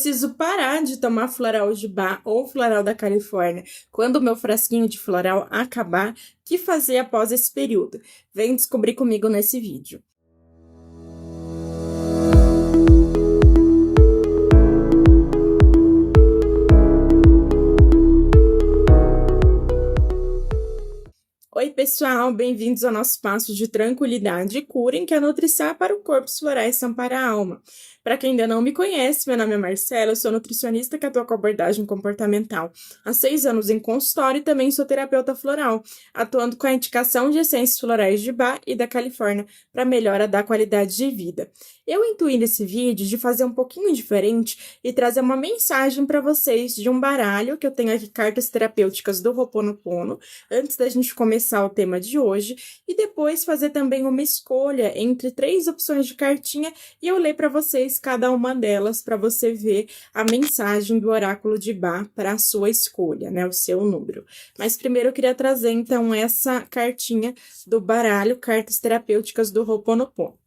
Preciso parar de tomar floral de bar ou floral da Califórnia quando o meu frasquinho de floral acabar. O que fazer após esse período? Vem descobrir comigo nesse vídeo. Oi, pessoal, bem-vindos ao nosso passo de tranquilidade e cura em que a nutrição é para o corpo, os florais são para a alma. Para quem ainda não me conhece, meu nome é Marcela, eu sou nutricionista que atua com abordagem comportamental há 6 anos em consultório e também sou terapeuta floral, atuando com a indicação de essências florais de Bach e da Califórnia para melhora da qualidade de vida. Eu intuí nesse vídeo de fazer um pouquinho diferente e trazer uma mensagem para vocês de um baralho que eu tenho aqui, cartas terapêuticas do Ho'oponopono, antes da gente começar o tema de hoje, e depois fazer também uma escolha entre 3 opções de cartinha e eu ler para vocês cada uma delas para você ver a mensagem do oráculo de Bach para a sua escolha, né, o seu número. Mas primeiro eu queria trazer então essa cartinha do baralho, cartas terapêuticas do Ho'oponopono.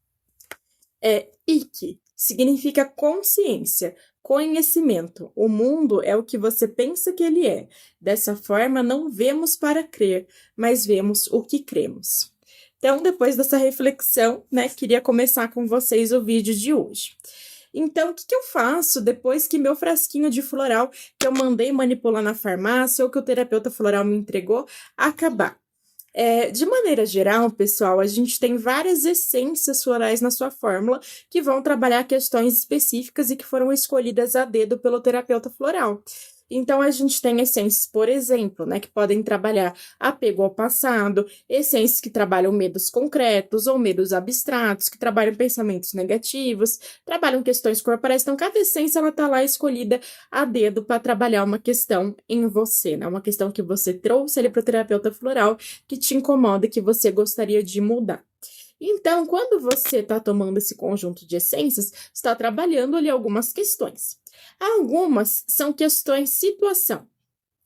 Ikki significa consciência, conhecimento. O mundo é o que você pensa que ele é. Dessa forma, não vemos para crer, mas vemos o que cremos. Então, depois dessa reflexão, né, queria começar com vocês o vídeo de hoje. Então, o que eu faço depois que meu frasquinho de floral que eu mandei manipular na farmácia ou que o terapeuta floral me entregou acabar? De maneira geral, pessoal, a gente tem várias essências florais na sua fórmula que vão trabalhar questões específicas e que foram escolhidas a dedo pelo terapeuta floral. Então, a gente tem essências, por exemplo, né, que podem trabalhar apego ao passado, essências que trabalham medos concretos ou medos abstratos, que trabalham pensamentos negativos, trabalham questões corporais. Então, cada essência, ela tá lá escolhida a dedo para trabalhar uma questão em você, né? Uma questão que você trouxe ali para o terapeuta floral que te incomoda e que você gostaria de mudar. Então, quando você está tomando esse conjunto de essências, está trabalhando ali algumas questões. Algumas são questões situação,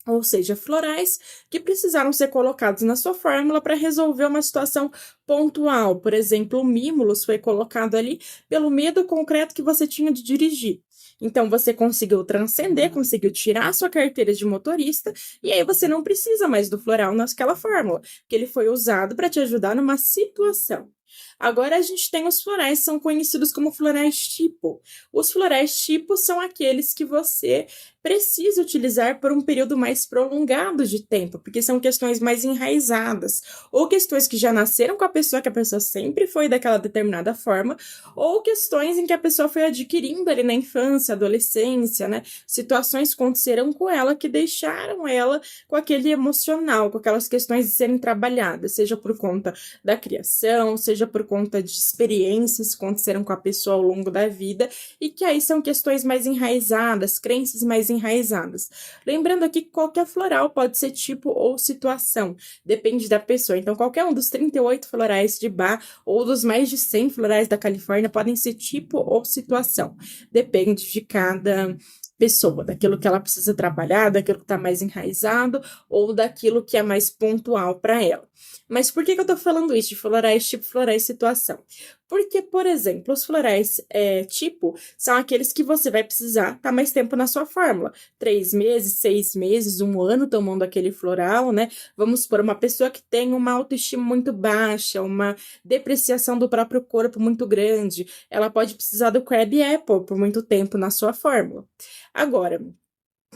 ou seja, florais que precisaram ser colocados na sua fórmula para resolver uma situação pontual. Por exemplo, o Mimulus foi colocado ali pelo medo concreto que você tinha de dirigir. Então, você conseguiu transcender, conseguiu tirar a sua carteira de motorista, e aí você não precisa mais do floral naquela fórmula, porque ele foi usado para te ajudar numa situação. Agora, a gente tem os florais, são conhecidos como florais tipo. Os florais tipo são aqueles que você precisa utilizar por um período mais prolongado de tempo, porque são questões mais enraizadas, ou questões que já nasceram com a pessoa, que a pessoa sempre foi daquela determinada forma, ou questões em que a pessoa foi adquirindo ali na infância, adolescência, né? Situações que aconteceram com ela que deixaram ela com aquele emocional, com aquelas questões de serem trabalhadas, seja por conta da criação, seja por conta de experiências que aconteceram com a pessoa ao longo da vida, e que aí são questões mais enraizadas, crenças mais enraizadas. Lembrando aqui que qualquer floral pode ser tipo ou situação, depende da pessoa. Então, qualquer um dos 38 florais de Bach ou dos mais de 100 florais da Califórnia podem ser tipo ou situação. Depende de cada pessoa, daquilo que ela precisa trabalhar, daquilo que está mais enraizado ou daquilo que é mais pontual para ela. Mas por que eu tô falando isso de florais tipo, florais situação? Porque, por exemplo, os florais tipo são aqueles que você vai precisar estar mais tempo na sua fórmula. 3 meses, 6 meses, 1 ano tomando aquele floral, né? Vamos supor, uma pessoa que tem uma autoestima muito baixa, uma depreciação do próprio corpo muito grande, ela pode precisar do Crab Apple por muito tempo na sua fórmula. Agora,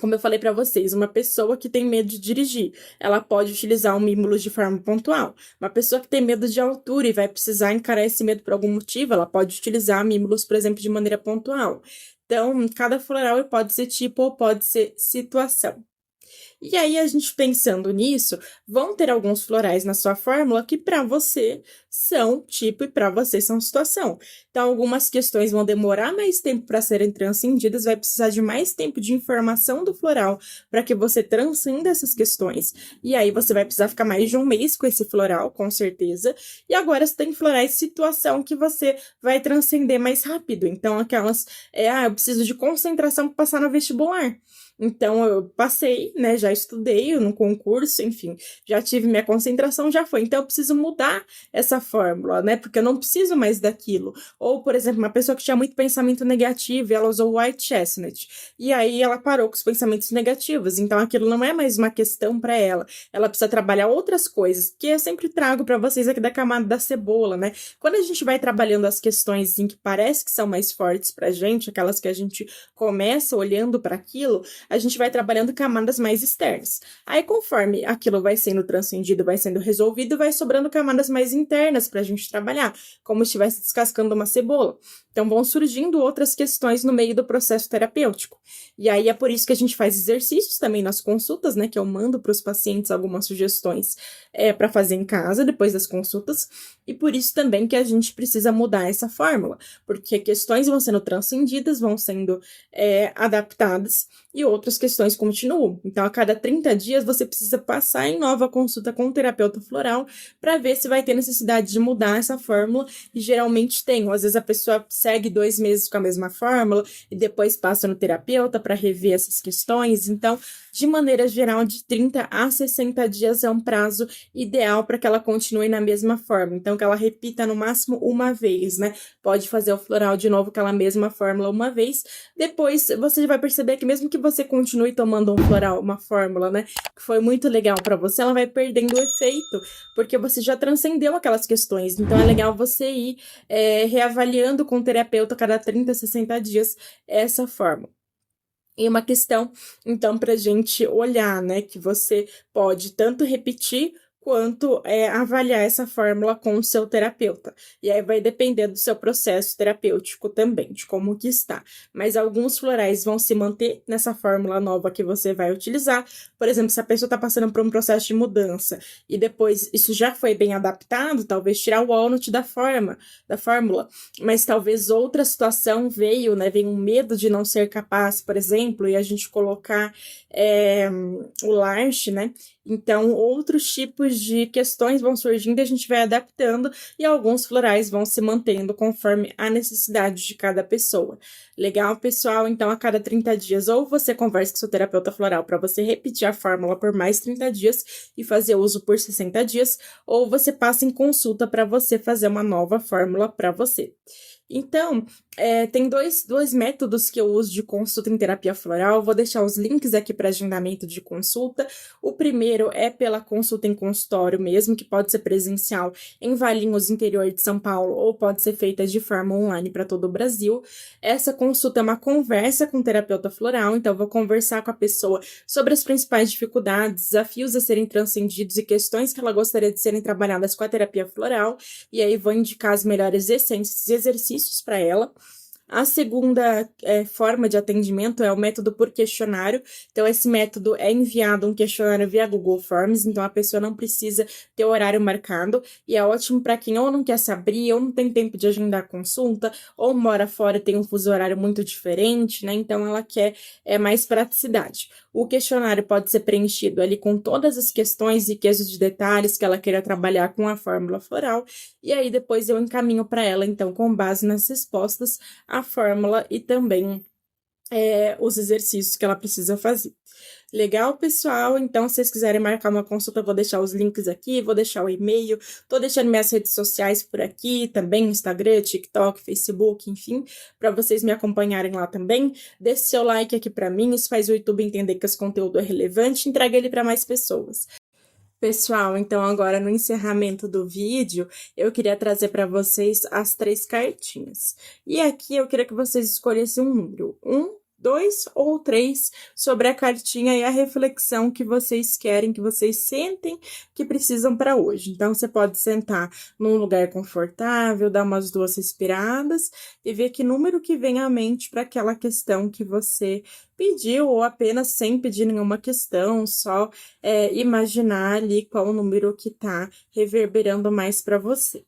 como eu falei para vocês, uma pessoa que tem medo de dirigir, ela pode utilizar o Mimulus de forma pontual. Uma pessoa que tem medo de altura e vai precisar encarar esse medo por algum motivo, ela pode utilizar Mimulus, por exemplo, de maneira pontual. Então, cada floral pode ser tipo ou pode ser situação. E aí, a gente pensando nisso, vão ter alguns florais na sua fórmula que para você são tipo e para você são situação. Então, algumas questões vão demorar mais tempo para serem transcendidas, vai precisar de mais tempo de informação do floral para que você transcenda essas questões. E aí, você vai precisar ficar mais de 1 mês com esse floral, com certeza. E agora, você tem florais situação que você vai transcender mais rápido. Então, aquelas, eu preciso de concentração para passar no vestibular. Então, eu passei, né, já estudei no concurso, enfim, já tive minha concentração, já foi. Então, eu preciso mudar essa fórmula, né, porque eu não preciso mais daquilo. Ou, por exemplo, uma pessoa que tinha muito pensamento negativo e ela usou white chestnut. E aí ela parou com os pensamentos negativos. Então aquilo não é mais uma questão para ela. Ela precisa trabalhar outras coisas, que eu sempre trago para vocês aqui da camada da cebola, né? Quando a gente vai trabalhando as questões assim, que parece que são mais fortes pra gente, aquelas que a gente começa olhando para aquilo, a gente vai trabalhando camadas mais externas. Aí, conforme aquilo vai sendo transcendido, vai sendo resolvido, vai sobrando camadas mais internas pra gente trabalhar, como se estivesse descascando uma cebola. Então, vão surgindo outras questões no meio do processo terapêutico. E aí, é por isso que a gente faz exercícios também nas consultas, né? Que eu mando para os pacientes algumas sugestões para fazer em casa, depois das consultas. E por isso também que a gente precisa mudar essa fórmula, porque questões vão sendo transcendidas, vão sendo adaptadas, e outras questões continuam. Então, a cada 30 dias, você precisa passar em nova consulta com o terapeuta floral para ver se vai ter necessidade de mudar essa fórmula, e geralmente tem. Às vezes a pessoa segue 2 meses com a mesma fórmula e depois passa no terapeuta para rever essas questões. Então, de maneira geral, de 30 a 60 dias é um prazo ideal para que ela continue na mesma forma. Então, que ela repita no máximo uma vez, né? Pode fazer o floral de novo com aquela mesma fórmula uma vez. Depois, você vai perceber que mesmo que você continue tomando um floral, uma fórmula, né? Que foi muito legal para você, ela vai perdendo o efeito, porque você já transcendeu aquelas questões. Então, é legal você ir reavaliando com o terapeuta a cada 30, 60 dias essa fórmula. E uma questão, então, para a gente olhar, né, que você pode tanto repetir quanto avaliar essa fórmula com o seu terapeuta. E aí vai depender do seu processo terapêutico também, de como que está. Mas alguns florais vão se manter nessa fórmula nova que você vai utilizar. Por exemplo, se a pessoa está passando por um processo de mudança e depois isso já foi bem adaptado, talvez tirar o walnut da fórmula, mas talvez outra situação veio, né, veio um medo de não ser capaz, por exemplo, e a gente colocar o larch, né? Então, outros tipos de questões vão surgindo e a gente vai adaptando, e alguns florais vão se mantendo conforme a necessidade de cada pessoa. Legal, pessoal? Então, a cada 30 dias, ou você conversa com seu terapeuta floral para você repetir a fórmula por mais 30 dias e fazer uso por 60 dias, ou você passa em consulta para você fazer uma nova fórmula para você. Então, tem dois métodos que eu uso de consulta em terapia floral. Vou deixar os links aqui para agendamento de consulta. O primeiro é pela consulta em consultório mesmo, que pode ser presencial em Valinhos, interior de São Paulo, ou pode ser feita de forma online para todo o Brasil. Essa consulta é uma conversa com o terapeuta floral, então eu vou conversar com a pessoa sobre as principais dificuldades, desafios a serem transcendidos e questões que ela gostaria de serem trabalhadas com a terapia floral, e aí vou indicar as melhores essências e exercícios para ela. A segunda forma de atendimento é o método por questionário. Então, esse método é enviado um questionário via Google Forms, então a pessoa não precisa ter o horário marcado, e é ótimo para quem ou não quer se abrir, ou não tem tempo de agendar consulta, ou mora fora e tem um fuso horário muito diferente, né? Então, ela quer mais praticidade. O questionário pode ser preenchido ali com todas as questões, riquezas de detalhes que ela queira trabalhar com a fórmula floral, e aí depois eu encaminho para ela, então, com base nas respostas, a fórmula e também os exercícios que ela precisa fazer. Legal, pessoal? Então, se vocês quiserem marcar uma consulta, eu vou deixar os links aqui, vou deixar o e-mail, tô deixando minhas redes sociais por aqui, também Instagram, TikTok, Facebook, enfim, para vocês me acompanharem lá também. Deixe seu like aqui para mim, isso faz o YouTube entender que esse conteúdo é relevante, entrega ele para mais pessoas. Pessoal, então agora no encerramento do vídeo, eu queria trazer para vocês as 3 cartinhas. E aqui eu queria que vocês escolhessem um número, 1, 2 ou 3, sobre a cartinha e a reflexão que vocês querem, que vocês sentem que precisam para hoje. Então, você pode sentar num lugar confortável, dar umas 2 respiradas e ver que número que vem à mente para aquela questão que você pediu, ou apenas sem pedir nenhuma questão, só imaginar ali qual o número que tá reverberando mais para você.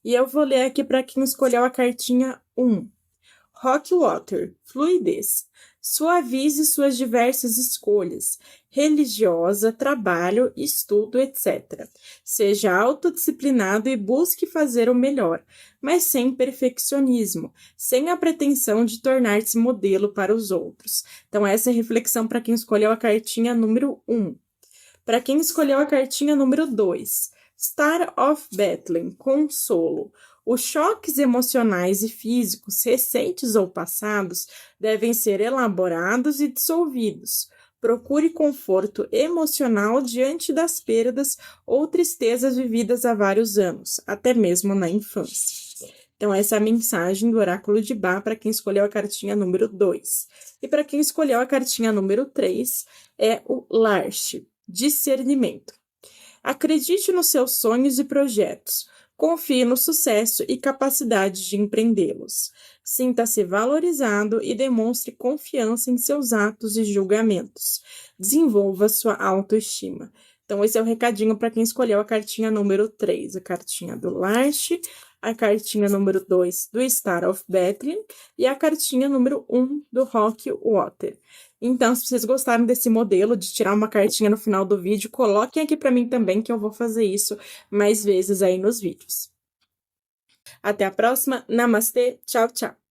E eu vou ler aqui para quem escolheu a cartinha 1. Rock Water, fluidez. Suavize suas diversas escolhas, religiosa, trabalho, estudo, etc. Seja autodisciplinado e busque fazer o melhor, mas sem perfeccionismo, sem a pretensão de tornar-se modelo para os outros. Então, essa é a reflexão para quem escolheu a cartinha número 1. Para quem escolheu a cartinha número 2, Star of Bethlehem, consolo. Os choques emocionais e físicos, recentes ou passados, devem ser elaborados e dissolvidos. Procure conforto emocional diante das perdas ou tristezas vividas há vários anos, até mesmo na infância. Então, essa é a mensagem do oráculo de Bá para quem escolheu a cartinha número 2. E para quem escolheu a cartinha número 3, é o Larche, discernimento. Acredite nos seus sonhos e projetos. Confie no sucesso e capacidade de empreendê-los. Sinta-se valorizado e demonstre confiança em seus atos e julgamentos. Desenvolva sua autoestima. Então, esse é o recadinho para quem escolheu a cartinha número 3, a cartinha do Larche, a cartinha número 2 do Star of Bethlehem e a cartinha número 1 do Rock Water. Então, se vocês gostaram desse modelo de tirar uma cartinha no final do vídeo, coloquem aqui para mim também, que eu vou fazer isso mais vezes aí nos vídeos. Até a próxima. Namastê. Tchau, tchau.